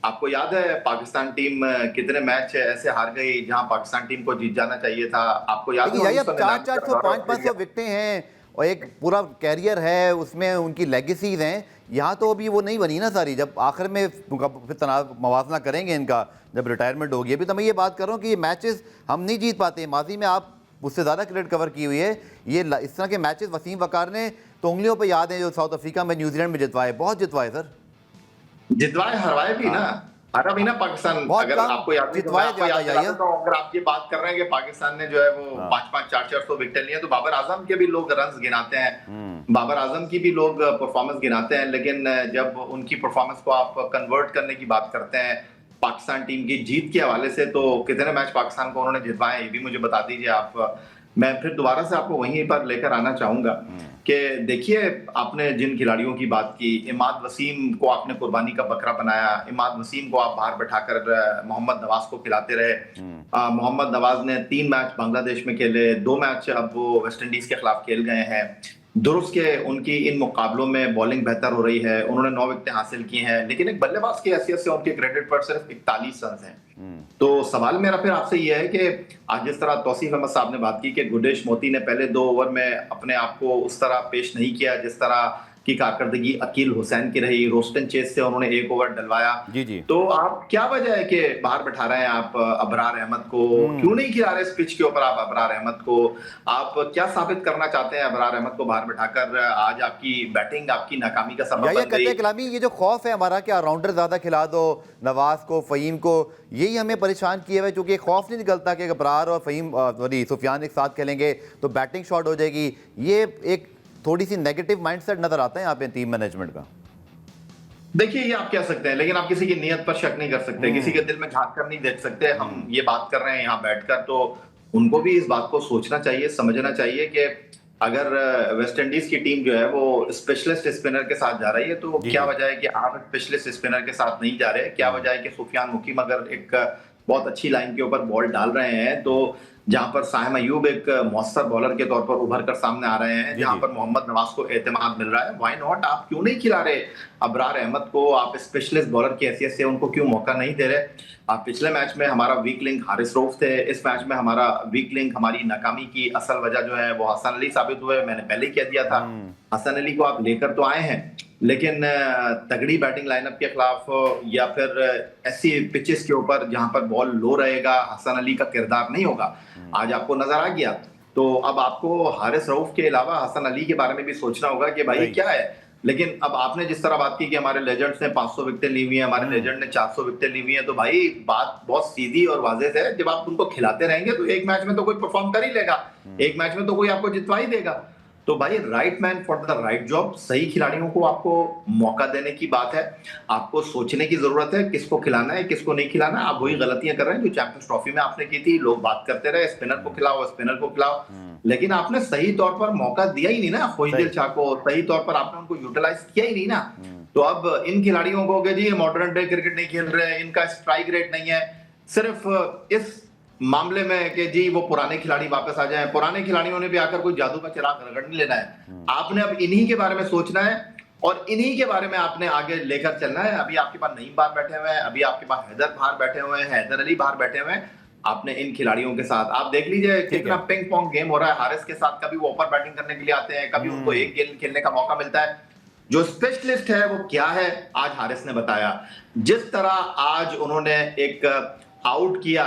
आपको याद है पाकिस्तान टीम कितने मैच ऐसे हार गई जहां पाकिस्तान टीम को जीत जाना चाहिए था? आपको याद है 400-400 500 विकेटें हैं और एक पूरा कैरियर है, उसमें उनकी लेगेसीज हैं। यहाँ तो अभी वो नहीं बनी ना सारी, जब आखिर में फिर तनाव मवाजना करेंगे इनका जब रिटायरमेंट होगी। अभी तो मैं ये बात कर रहा हूँ कि ये मैचेस हम नहीं जीत पाते। माजी में आप उससे ज़्यादा क्रिकेट कवर की हुई है, ये इस तरह के मैचेस वसीम वकार ने तो उंगलियों पे याद है, जो साउथ अफ्रीका में, न्यूजीलैंड में जितवाए, बहुत जितवाए सर, जितवाए, हरवाए भी ना, हारा भी ना पाकिस्तान। अगर आपको याद नहीं, अगर आप ये बात कर रहे हैं कि पाकिस्तान ने जो है वो 5-5, 400 विकेट लिए, तो बाबर आजम के भी लोग रन्स गिनाते हैं, बाबर आजम की भी लोग परफॉर्मेंस गिनाते हैं, लेकिन जब उनकी परफॉर्मेंस को आप कन्वर्ट करने की बात करते हैं पाकिस्तान टीम की जीत के हवाले से, तो कितने मैच पाकिस्तान को उन्होंने जितवाए, ये भी मुझे बता दीजिए आप। मैं फिर दोबारा से आपको वहीं पर लेकर आना चाहूंगा कि देखिए, आपने जिन खिलाड़ियों की बात की, इमाद वसीम को आपने कुर्बानी का बकरा बनाया, इमाद वसीम को आप बाहर बैठाकर मोहम्मद नवाज को खिलाते रहे। मोहम्मद नवाज ने 3 मैच बांग्लादेश में खेले, 2 मैच अब वो वेस्ट इंडीज के खिलाफ खेल गए हैं। दुरुस्त के उनकी इन मुकाबलों में बॉलिंग बेहतर हो रही है, उन्होंने 9 विकेटें हासिल की हैं, लेकिन एक बल्लेबाज की हैसियत से उनके क्रेडिट पर सिर्फ 41 रन हैं। तो सवाल मेरा फिर आपसे ये है कि आज जिस तरह तौसीफ अहमद साहब ने बात की कि गुरदेश मोती ने पहले 2 ओवर में अपने आप को उस तरह पेश नहीं किया जिस तरह की कारकर्दगी अकील हुसैन की रही, रोस्टन चेस से उन्होंने 1 ओवर डलवाया। जी जी। तो आप क्या वजह है कि बाहर बैठा रहे हैं आप अबरार अहमद को? क्यों नहीं खिला रहे इस पिच के ऊपर आप अबरार अहमद को? आप क्या साबित करना चाहते हैं अबरार अहमद को बाहर बैठाकर? आज आपकी बैटिंग आपकी नाकामी का सबब या बन कहते गई। हैं कलामी, ये जो खौफ है हमारा कि ऑलराउंडर ज्यादा खिला दो, नवाज को, फहीम को, यही हमें परेशान किया हुआ है, क्योंकि खौफ नहीं निकलता कि अबरार और फहीम सुफियान एक साथ खेलेंगे तो बैटिंग शॉट हो जाएगी। ये एक थोड़ी सी नेगेटिव माइंडसेट नजर आता है यहाँ पे टीम मैनेजमेंट का। देखिए, ये आप कह सकते हैं, लेकिन आप किसी की नीयत पर शक नहीं कर सकते, किसी के दिल में झांक कर नहीं देख सकते। हम ये बात कर रहे हैं यहाँ बैठकर, तो उनको भी इस बात को सोचना चाहिए, समझना चाहिए कि अगर वेस्ट इंडीज की टीम जो है वो स्पेशलिस्ट स्पिनर के साथ जा रही है, तो क्या वजह है कि आप स्पेशलिस्ट स्पिनर के साथ नहीं जा रहे? क्या वजह है कि सुफियान मुकीम अगर एक बहुत अच्छी लाइन के ऊपर बॉल डाल रहे हैं, तो जहां पर साहिम अयूब एक मौसर बॉलर के तौर पर उभर कर सामने आ रहे हैं, जहां पर मोहम्मद नवाज को एतमाद मिल रहा है, व्हाई नॉट? आप क्यों नहीं खिला रहे अबरार अहमद को? आप स्पेशलिस्ट बॉलर की हैसियत से उनको क्यों मौका नहीं दे रहे? आप पिछले मैच में हमारा वीक लिंक हारिस रऊफ थे, इस मैच में हमारा वीक लिंक, हमारी नाकामी की असल वजह जो है वो हसन अली साबित हुए। मैंने पहले ही कह दिया था, हसन अली को आप लेकर तो आए हैं, लेकिन तगड़ी बैटिंग लाइनअप के खिलाफ या फिर ऐसी पिचेस के ऊपर जहां पर बॉल लो रहेगा, हसन अली का किरदार नहीं होगा। आज आपको नजर आ गया, तो अब आपको हारिस रऊफ के अलावा हसन अली के बारे में भी सोचना होगा कि भाई क्या है। लेकिन अब आपने जिस तरह बात की कि हमारे लेजेंड्स ने 500 विकेटें ली हुई हैं, हमारे लेजेंड ने 400 विकेटें ली हुई हैं, तो भाई बात बहुत सीधी और वाज़ेह है, जब आप उनको खिलाते रहेंगे तो एक मैच में तो कोई परफॉर्म कर ही लेगा, एक मैच में तो कोई आपको जितवा ही देगा। तो भाई right man for the right job, सही खिलाड़ियों को आपको मौका देने की बात है। आपको सोचने की जरूरत है किसको खिलाना है, किसको नहीं खिलाना। आप वही गलतियां कर रहे हैं जो चैंपियंस ट्रॉफी में आपने की थी। लोग बात करते रहे स्पिनर को खिलाओ, स्पिनर को खिलाओ, लेकिन आपने सही तौर पर मौका दिया ही नहीं ना खुशदिल शाह को, सही तौर पर आपने उनको यूटिलाइज किया ही नहीं ना। तो अब इन खिलाड़ियों को कि जी मॉडर्न डे क्रिकेट नहीं खेल रहे, इनका स्ट्राइक रेट नहीं है, सिर्फ इस मामले में कि जी वो पुराने खिलाड़ी वापस आ जाएं। पुराने खिलाड़ियों ने भी आकर कोई जादू का चिराग रगड़ नहीं लेना है। आपने अब इन्हीं के बारे में सोचना है और इन्हीं के बारे में आपने आगे लेकर चलना है। अभी आपके पास नईम बाहर बैठे हुए हैं, अभी आपके पास हैदर बाहर बैठे हुए हैं, हैदर अली बाहर बैठे हुए हैं। आपने इन खिलाड़ियों के साथ आप देख लीजिए कितना पिंग पोंग गेम हो रहा है हारिस के साथ। कभी वो ओवर बैटिंग करने के लिए आते हैं, कभी उनको एक गेंद खेलने का मौका मिलता है। जो स्पेशलिस्ट है वो क्या है, आज हारिस ने बताया। जिस तरह आज उन्होंने एक आउट किया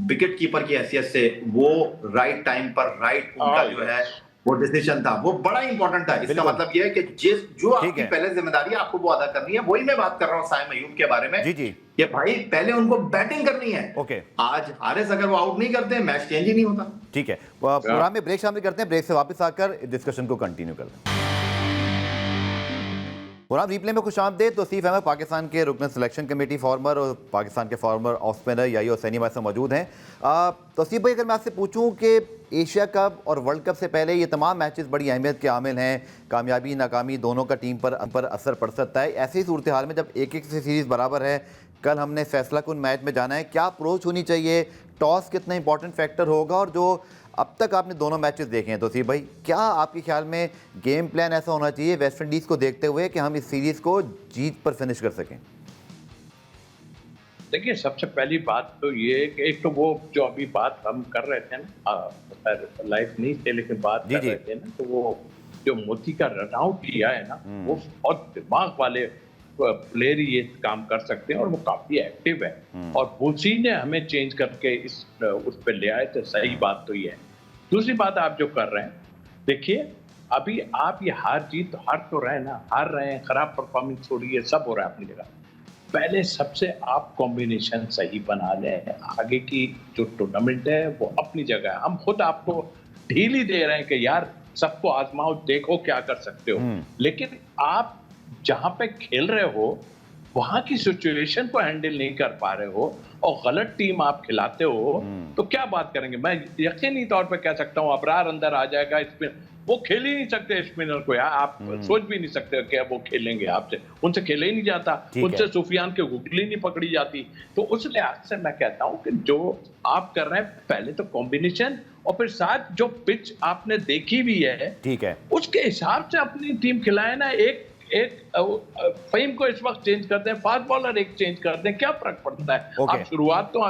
विकेट कीपर की हैसियत से, वो राइट टाइम पर राइट उनका जो है वो डिसीजन था, वो बड़ा इंपॉर्टेंट था। इसका मतलब ये है कि जो आपकी पहले जिम्मेदारी आपको वो अदा करनी है। वही मैं बात कर रहा हूँ साइम अयूब के बारे में कि भाई पहले उनको बैटिंग करनी है। आज हारिस अगर वो आउट नहीं करते मैच चेंज ही नहीं होता। ठीक है, प्रोग्राम में ब्रेक शामिल करते हैं, ब्रेक से वापस आकर डिस्कशन को कंटिन्यू करते हैं। प्रोग्राम रिप्ले में खुश आमदीद। तौसीफ अहमद पाकिस्तान के रुकन सिलेक्शन कमेटी फॉर्मर और पाकिस्तान के फॉर्मर ऑफ स्पिनर याही हुसैनी हमारे साथ मौजूद हैं। तौसीफ भाई, अगर मैं आपसे पूछूं कि एशिया कप और वर्ल्ड कप से पहले ये तमाम मैचेस बड़ी अहमियत के हामिल हैं, कामयाबी नाकामी दोनों का टीम पर असर पड़ सकता है। ऐसी सूरत हाल में जब एक एक से सीरीज़ बराबर है, कल हमने फैसला कुन मैच में जाना है, क्या अप्रोच होनी चाहिए, टॉस कितना इंपॉर्टेंट फैक्टर होगा, और जो अब तक आपने दोनों मैचेस देखे हैं तौसीफ भाई, क्या आपके ख्याल में गेम प्लान ऐसा होना चाहिए वेस्ट इंडीज़ को देखते हुए कि हम इस सीरीज़ को जीत पर फिनिश कर सकें? देखिए, सबसे पहली बात तो ये है कि एक तो वो जो अभी बात हम कर रहे थे ना, लाइव नहीं थे लेकिन बात कर रहे थे ना, तो वो जो मोती का रन आउट किया है ना, वो बहुत दिमाग वाले प्लेयर ही ये काम कर सकते हैं और वो काफी एक्टिव है। और बुशी ने हमें चेंज करके उस पर ले आए थे। सही बात तो ये है। दूसरी बात आप जो कर रहे हैं, देखिए अभी आप ये हार जीत हार तो रहे ना, हार रहे हैं, खराब परफॉर्मेंस छोड़िए, सब हो रहा है अपनी जगह। पहले सबसे आप कॉम्बिनेशन सही बना लें। आगे की जो टूर्नामेंट है वो अपनी जगह है। हम खुद आपको ढील ही दे रहे हैं कि यार सबको आजमाओ, देखो क्या कर सकते हो, लेकिन आप जहां पे खेल रहे हो वहां की सिचुएशन को हैंडल नहीं कर पा रहे हो और गलत टीम आप खिलाते हो, तो क्या बात करेंगे। मैं यकीनी तौर पे कह सकता हूं अबरार अंदर आ जाएगा, इसमें वो खेल ही नहीं सकते स्पिनर को यार, आप सोच भी नहीं सकते कि वो खेलेंगे आपसे, उनसे खेला ही नहीं जाता, उनसे सुफियान की उंगली नहीं पकड़ी जाती। तो उस लिहाज से मैं कहता हूं कि जो आप कर रहे हैं, पहले तो कॉम्बिनेशन और फिर साथ जो पिच आपने देखी भी है, ठीक है, उसके हिसाब से अपनी टीम खिलाए ना। एक एक फहीम को इस वक्त चेंज कर दें, फास्ट बॉलर एक चेंज कर दें, क्या फर्क पड़ता है? ओके। आप शुरुआत तो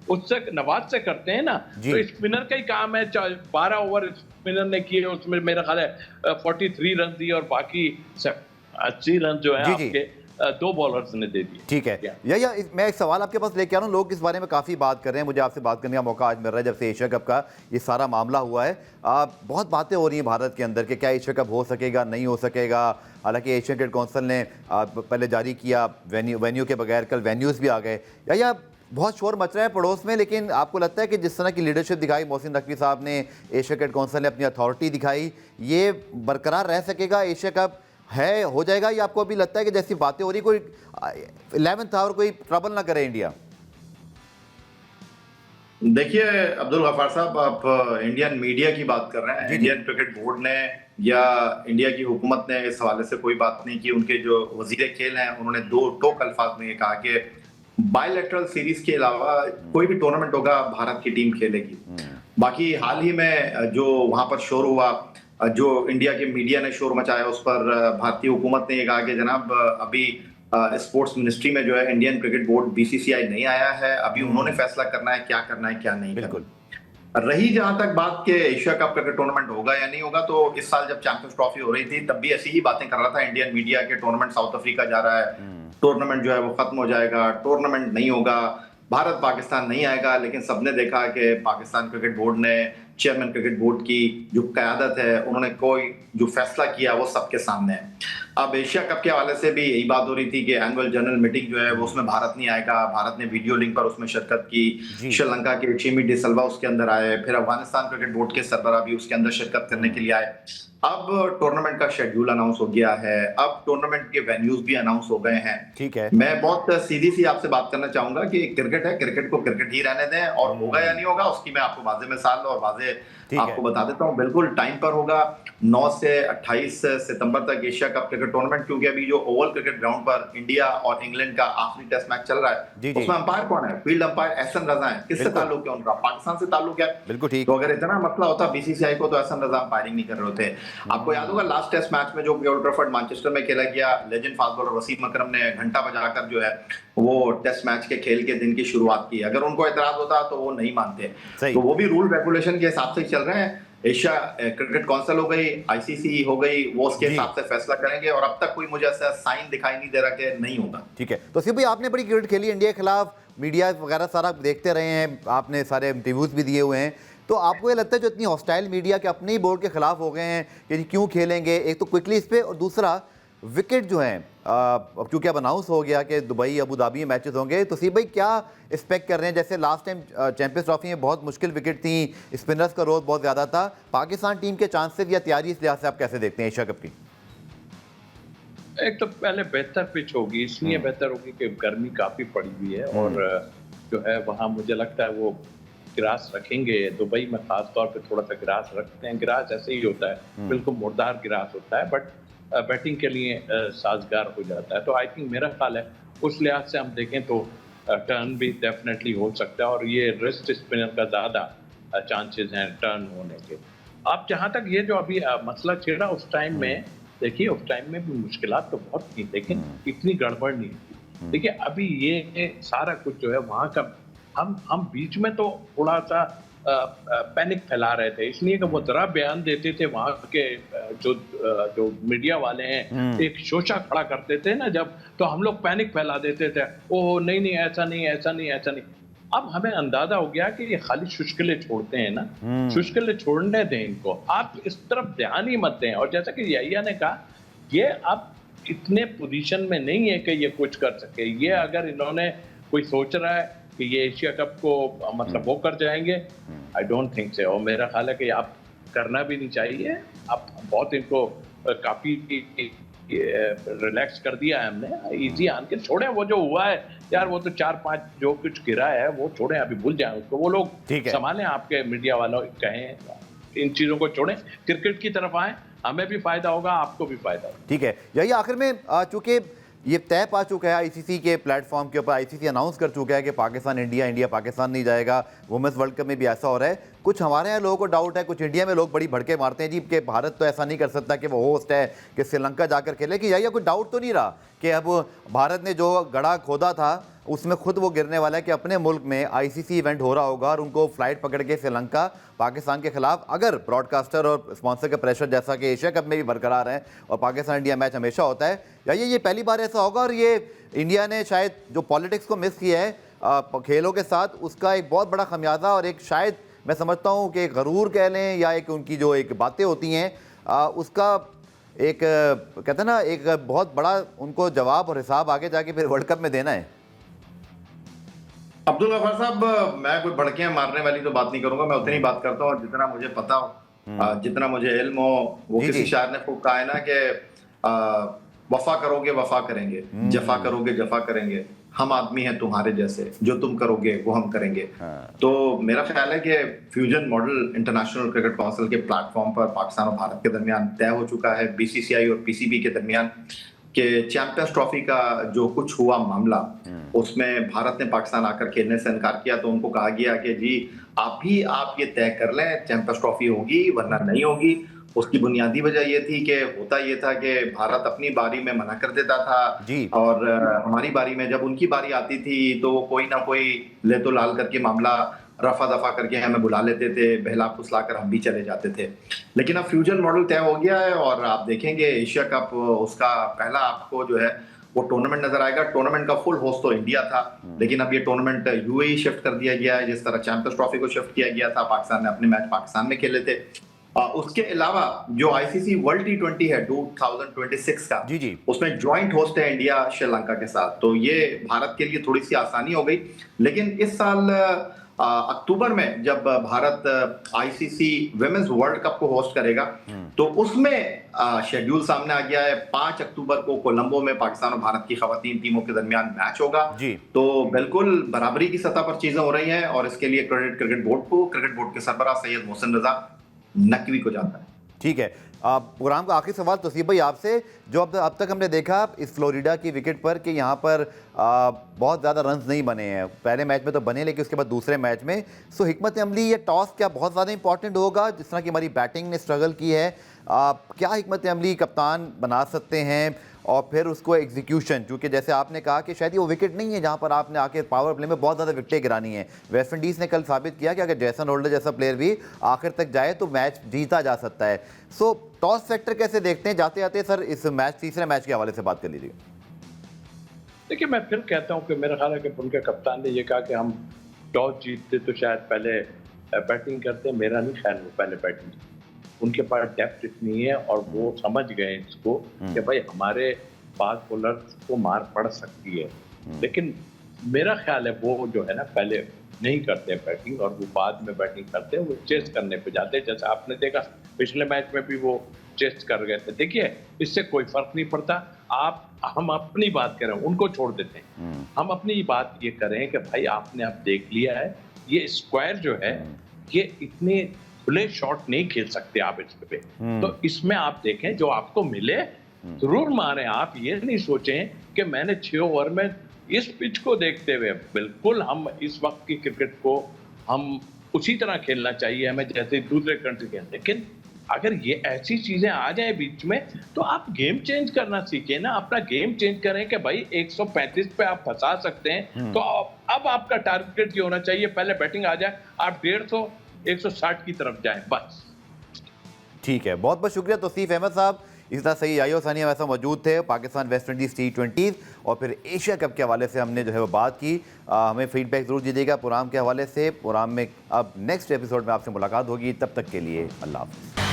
उससे नवाज से करते हैं ना, तो स्पिनर का ही काम है। 12 ओवर स्पिनर ने किए, उसमें मेरा ख्याल है 43 रन दिए और बाकी 80 रन जो है जी। आपके दो बॉलर्स ने दे दिए। ठीक है, या मैं एक सवाल आपके पास लेके आ रहा हूँ। लोग इस बारे में काफ़ी बात कर रहे हैं, मुझे आपसे बात करने का मौका आज मिल रहा है जब से एशिया कप का ये सारा मामला हुआ है। बहुत बातें हो रही हैं भारत के अंदर कि क्या एशिया कप हो सकेगा, नहीं हो सकेगा। हालांकि एशियन क्रिकेट काउंसिल ने पहले जारी किया वेन्यू के बगैर, कल वेन्यूज़ भी आ गए। या बहुत शोर मच रहा है पड़ोस में, लेकिन आपको लगता है कि जिस तरह की लीडरशिप दिखाई मोहसिन नकवी साहब ने, एशिया क्रिकेट काउंसिल ने अपनी अथॉरिटी दिखाई, ये बरकरार रह सकेगा? एशिया कप है, हो जाएगा? या आपको अभी लगता है कि जैसी बातें हो रही कोई 11th आवर कोई ट्रबल ना करे इंडिया? देखिए अब्दुल गफ्फार साहब, आप इंडियन मीडिया की बात कर रहे हैं। इंडियन क्रिकेट बोर्ड ने या इंडिया की हुकूमत ने इस हवाले से कोई बात नहीं की। उनके जो वजीर खेल हैं उन्होंने दो टोक अल्फाज में ये कहा कि बायलैटरल सीरीज के अलावा कोई भी टूर्नामेंट होगा भारत की टीम खेलेगी। बाकी हाल ही में जो वहां पर शोर हुआ, जो इंडिया के मीडिया ने शोर मचाया, उस पर भारतीय हुकूमत ने ये कहा कि जनाब अभी स्पोर्ट्स मिनिस्ट्री में जो है इंडियन क्रिकेट बोर्ड बीसीसीआई नहीं आया है, अभी उन्होंने फैसला करना है क्या करना है क्या नहीं करना। रही जहां तक बात के एशिया कप क्रिकेट टूर्नामेंट होगा या नहीं होगा, तो इस साल जब चैंपियंस ट्रॉफी हो रही थी तब भी ऐसी ही बातें कर रहा था इंडियन मीडिया के टूर्नामेंट साउथ अफ्रीका जा रहा है, टूर्नामेंट जो है वो खत्म हो जाएगा, टूर्नामेंट नहीं होगा, भारत पाकिस्तान नहीं आएगा। लेकिन सबने देखा कि पाकिस्तान क्रिकेट बोर्ड ने, चेयरमैन क्रिकेट बोर्ड की जो क़यादत है, उन्होंने कोई जो फैसला किया वो सबके सामने है। अब एशिया कप के हवाले से भी यही बात हो रही थी कि एनुअल जनरल मीटिंग जो है वो उसमें भारत नहीं आएगा। भारत ने वीडियो लिंक पर उसमें शिरकत की। श्रीलंका के चिमी डिसल्वा उसके अंदर आए, फिर अफगानिस्तान क्रिकेट बोर्ड के सरबराह भी उसके अंदर शिरकत करने के लिए आए। अब टूर्नामेंट का शेड्यूल अनाउंस हो गया है, अब टूर्नामेंट के वेन्यूज भी अनाउंस हो गए हैं। ठीक है, मैं बहुत सीधी सी आपसे बात करना चाहूंगा कि क्रिकेट है, क्रिकेट को क्रिकेट ही रहने दें, और होगा या नहीं होगा उसकी मैं आपको वाज़ेह मिसाल और वाज़ेह आपको बता देता हूं। बिल्कुल टाइम पर होगा। 9 से 28 सितंबर तक एशिया कप क्रिकेट टूर्नामेंट, क्योंकि अभी जो ओवल क्रिकेट ग्राउंड पर इंडिया और इंग्लैंड का आखिरी टेस्ट मैच चल रहा है, उसमें अंपायर कौन है? फील्ड अंपायर एहसन रजा है। किससे ताल्लुक है उनका? पाकिस्तान से ताल्लुक है। बिल्कुल ठीक। तो अगर इतना मसला होता बीसीसीआई को, तो एहसन रजा अंपायरिंग नहीं कर रहे होते। आपको याद होगा लास्ट टेस्ट मैच में जो ओल्ड ट्रैफर्ड मैनचेस्टर में खेला गया, लेजेंड फास्ट बॉलर वसीम अकरम ने घंटा बजाकर जो है वो टेस्ट मैच के खेल के दिन की शुरुआत की। अगर उनको एतराज होता तो वो नहीं मानते। तो वो भी रूल रेगुलेशन के हिसाब से चल रहे हैं। एशिया क्रिकेट काउंसिल हो गई, आईसीसी हो गई, वो उसके हिसाब से फैसला करेंगे, और अब तक कोई मुझे ऐसा साइन दिखाई नहीं दे रहा कि नहीं होगा। ठीक है, तो सिर्फ भाई आपने बड़ी क्रिकेट खेली इंडिया के खिलाफ, मीडिया वगैरह सारा देखते रहे हैं, आपने सारे इंटरव्यूज भी दिए हुए हैं, तो आपको ये लगता है जो इतनी हॉस्टाइल मीडिया के अपने ही बोर्ड के खिलाफ हो गए हैं कि क्यों खेलेंगे, एक तो क्विकली इस पे, और दूसरा विकेट जो हैं अब क्योंकि अब अनाउंस हो गया कि दुबई अबू धाबी में मैचेस होंगे, तो सी भाई क्या एक्सपेक्ट कर रहे हैं? जैसे लास्ट टाइम चैंपियंस ट्रॉफी में बहुत मुश्किल विकेट थी, स्पिनर्स का रोल बहुत ज़्यादा था, पाकिस्तान टीम के चांसेस या तैयारी इस लिहाज से आप कैसे देखते हैं एशिया कप की? एक तो पहले बेहतर पिच होगी, इसलिए बेहतर होगी कि गर्मी काफ़ी पड़ी हुई है, और जो है वहाँ मुझे लगता है वो ग्रास रखेंगे। दुबई में खास तौर पे थोड़ा सा ग्रास रखते हैं। ग्रास ऐसे ही होता है, बिल्कुल मुर्दार ग्रास होता है, बट बैटिंग के लिए साजगार हो जाता है। तो आई थिंक मेरा ख्याल है उस लिहाज से हम देखें तो टर्न भी डेफिनेटली हो सकता है, और ये रिस्ट स्पिनर का ज़्यादा चांसेस हैं टर्न होने के। अब जहाँ तक ये जो अभी मसला छिड़ा, उस टाइम में देखिए, उस टाइम में भी मुश्किलात तो बहुत थी, लेकिन इतनी गड़बड़ नहीं थी। देखिए अभी ये सारा कुछ जो है वहाँ का, हम बीच में तो थोड़ा सा पैनिक फैला रहे थे, इसलिए कि वो जरा बयान देते थे वहाँ के जो मीडिया वाले हैं, एक शोशा खड़ा करते थे ना जब, तो हम लोग पैनिक फैला देते थे, ओह नहीं ऐसा नहीं, ऐसा नहीं, ऐसा नहीं। अब हमें अंदाजा हो गया कि ये खाली शुष्कले छोड़ते हैं ना, शुष्कले छोड़ने दें इनको, आप इस तरफ ध्यान ही मत दें। और जैसा कि याहिया ने कहा, ये अब इतने पोजीशन में नहीं है कि ये कुछ कर सके। ये अगर इन्होंने कोई सोच रहा है कि ये एशिया कप को मतलब वो कर जाएंगे, आई डोंट थिंक से। और मेरा ख्याल है कि आप करना भी नहीं चाहिए। आप बहुत इनको काफी रिलैक्स कर दिया है हमने, इजी आन के छोड़े। वो जो हुआ है यार, वो तो 4-5 जो कुछ गिरा है वो छोड़े, अभी भूल जाए उसको, वो लोग संभालें, आपके मीडिया वालों कहें इन चीजों को छोड़ें, क्रिकेट की तरफ आए, हमें भी फायदा होगा, आपको भी फायदा होगा। ठीक है, यही आखिर में चूंकि ये तय पा चुका है आईसीसी के प्लेटफॉर्म के ऊपर, आईसीसी अनाउंस कर चुका है कि पाकिस्तान इंडिया, इंडिया पाकिस्तान नहीं जाएगा। वुमेन्स वर्ल्ड कप में भी ऐसा हो रहा है। कुछ हमारे यहाँ लोगों को डाउट है, कुछ इंडिया में लोग बड़ी भड़के मारते हैं जी कि भारत तो ऐसा नहीं कर सकता कि वो होस्ट है कि श्रीलंका जाकर खेले, कि यही कोई डाउट तो नहीं रहा कि अब भारत ने जो गड्ढा खोदा था उसमें खुद वो गिरने वाला है, कि अपने मुल्क में आईसीसी इवेंट हो रहा होगा और उनको फ्लाइट पकड़ के श्रीलंका पाकिस्तान के खिलाफ, अगर ब्रॉडकास्टर और स्पॉन्सर का प्रेशर जैसा कि एशिया कप में भी बरकरार है और पाकिस्तान इंडिया मैच हमेशा होता है, या ये पहली बार ऐसा होगा और ये इंडिया ने शायद जो पॉलिटिक्स को मिस किया है खेलों के साथ, उसका एक बहुत बड़ा खमियाजा और एक शायद मैं समझता हूँ कि गरूर कह लें या एक उनकी जो एक बातें होती हैं उसका एक कहते हैं ना एक बहुत बड़ा उनको जवाब और हिसाब आगे जाके फिर वर्ल्ड कप में देना है। अब्दुल गफ्फार साहब, मैं कोई भड़कियां मारने वाली तो बात नहीं करूंगा, मैं उतनी बात करता हूँ जितना मुझे पता हो, जितना मुझे इल्म हो। वो किसी शायर ने खूब कहा है ना कि वफा करोगे वफा करेंगे, जफा करोगे जफा करेंगे, हम आदमी हैं तुम्हारे जैसे, जो तुम करोगे वो हम करेंगे। तो मेरा ख्याल है कि fusion model international cricket council के प्लेटफॉर्म पर पाकिस्तान और भारत के दरमियान तय हो चुका है, बीसीसीआई और पीसीबी के दरमियान, कि चैंपियंस ट्रॉफी का जो कुछ हुआ मामला, उसमें भारत ने पाकिस्तान आकर खेलने से इनकार किया, तो उनको कहा गया कि जी आप ये तय कर लें चैंपियंस ट्रॉफी होगी वरना नहीं होगी। उसकी बुनियादी वजह ये थी कि होता ये था कि भारत अपनी बारी में मना कर देता था और हमारी बारी में जब उनकी बारी आती थी तो वो कोई ना कोई ले तो लाल करके मामला रफा दफा करके हमें बुला लेते थे, बहला फुसला कर हम भी चले जाते थे। लेकिन अब फ्यूजन मॉडल तय हो गया है और आप देखेंगे एशिया कप उसका पहला आपको जो है वो टूर्नामेंट नजर आएगा। टूर्नामेंट का फुल होस्ट तो इंडिया था, लेकिन अब ये टूर्नामेंट यूएई शिफ्ट कर दिया गया है, जिस तरह चैंपियंस ट्रॉफी को शिफ्ट किया गया था। पाकिस्तान ने अपने मैच पाकिस्तान में खेले थे। उसके अलावा जो आईसीसी वर्ल्ड टी20 है 2026 का, जी। उसमें ज्वाइंट होस्ट है इंडिया श्रीलंका के साथ, तो ये भारत के लिए थोड़ी सी आसानी हो गई। लेकिन इस साल अक्टूबर में जब Bharat ICC women's world cup को होस्ट करेगा तो उसमें शेड्यूल सामने आ गया है। 5 अक्टूबर को कोलंबो में पाकिस्तान और भारत की खवातीन टीमों के दरमियान मैच होगा जी। तो बिल्कुल बराबरी की सतह पर चीजें हो रही हैं और इसके लिए क्रेडिट क्रिकेट बोर्ड को, क्रिकेट बोर्ड के सरबराह सैयद मोहसिन रजा नकवी को जाता है। ठीक है, प्रोग्राम का आखिरी सवाल तौसीफ भाई आपसे, जो अब तक हमने देखा इस फ्लोरिडा की विकेट पर कि यहाँ पर बहुत ज़्यादा रन्स नहीं बने हैं, पहले मैच में तो बने लेकिन उसके बाद दूसरे मैच में, सो हिकमत अमली ये टॉस क्या बहुत ज़्यादा इंपॉर्टेंट होगा? जिस तरह की हमारी बैटिंग ने स्ट्रगल की है, क्या हिकमत अमली कप्तान बना सकते हैं? और फिर उसको एग्जीक्यूशन, क्योंकि जैसे आपने कहा कि शायद ये वो विकेट नहीं है जहाँ पर आपने आके पावर प्ले में बहुत ज़्यादा विकेटें गिरानी है। वेस्ट इंडीज़ ने कल साबित किया कि अगर जैसन होल्डर जैसा प्लेयर भी आखिर तक जाए तो मैच जीता जा सकता है। सो टॉस फैक्टर कैसे देखते हैं? जाते जाते सर इस मैच, तीसरे मैच के हवाले से बात कर लीजिए। देखिए, मैं फिर कहता हूँ कि मेरा ख्याल है कि उनके कप्तान ने यह कहा कि हम टॉस जीतते तो शायद पहले बैटिंग करते, मेरा नहीं ख्याल वो पहले बैटिंग। उनके पास डेप्थ इतनी है और वो समझ गए इसको कि भाई हमारे फास्ट बॉलर्स को मार पड़ सकती है, लेकिन मेरा ख्याल है वो जो है ना पहले नहीं करते बैटिंग और वो बाद में बैटिंग करते हैं, वो चेस करने पे जाते हैं। जैसे आपने देखा पिछले मैच में भी वो चेस कर गए थे। देखिए, इससे कोई फर्क नहीं पड़ता। हम अपनी बात करें, उनको छोड़ देते हैं। हम अपनी बात ये करें कि भाई आपने अब देख लिया है ये स्क्वायर जो है ये इतने खुले शॉट नहीं खेल सकते आप इस पे, तो इसमें आप देखें जो आपको मिले जरूर मारें। आप ये नहीं सोचें कि मैंने 6 ओवर में इस पिच को देखते हुए, बिल्कुल हम इस वक्त की क्रिकेट को हम उसी तरह खेलना चाहिए हमें जैसे दूसरे कंट्री के। लेकिन अगर ये ऐसी चीजें आ जाए बीच में तो आप गेम चेंज करना सीखें ना, अपना गेम चेंज करें कि भाई 135 पे आप फंसा सकते हैं, तो अब आपका टारगेट ये होना चाहिए पहले बैटिंग आ जाए, आप 150 160 की तरफ जाएं बस। ठीक है, बहुत बहुत शुक्रिया तौसीफ अहमद साहब। इस तरह सही आयो सानिया वैसा मौजूद थे, पाकिस्तान वेस्ट इंडीज़ T20 और फिर एशिया कप के हवाले से हमने जो है वो बात की। हमें फीडबैक ज़रूर दीजिएगा प्रोग्राम के हवाले से। प्रोग्राम में अब नेक्स्ट एपिसोड में आपसे मुलाकात होगी, तब तक के लिए अल्लाह हाफ़िज़।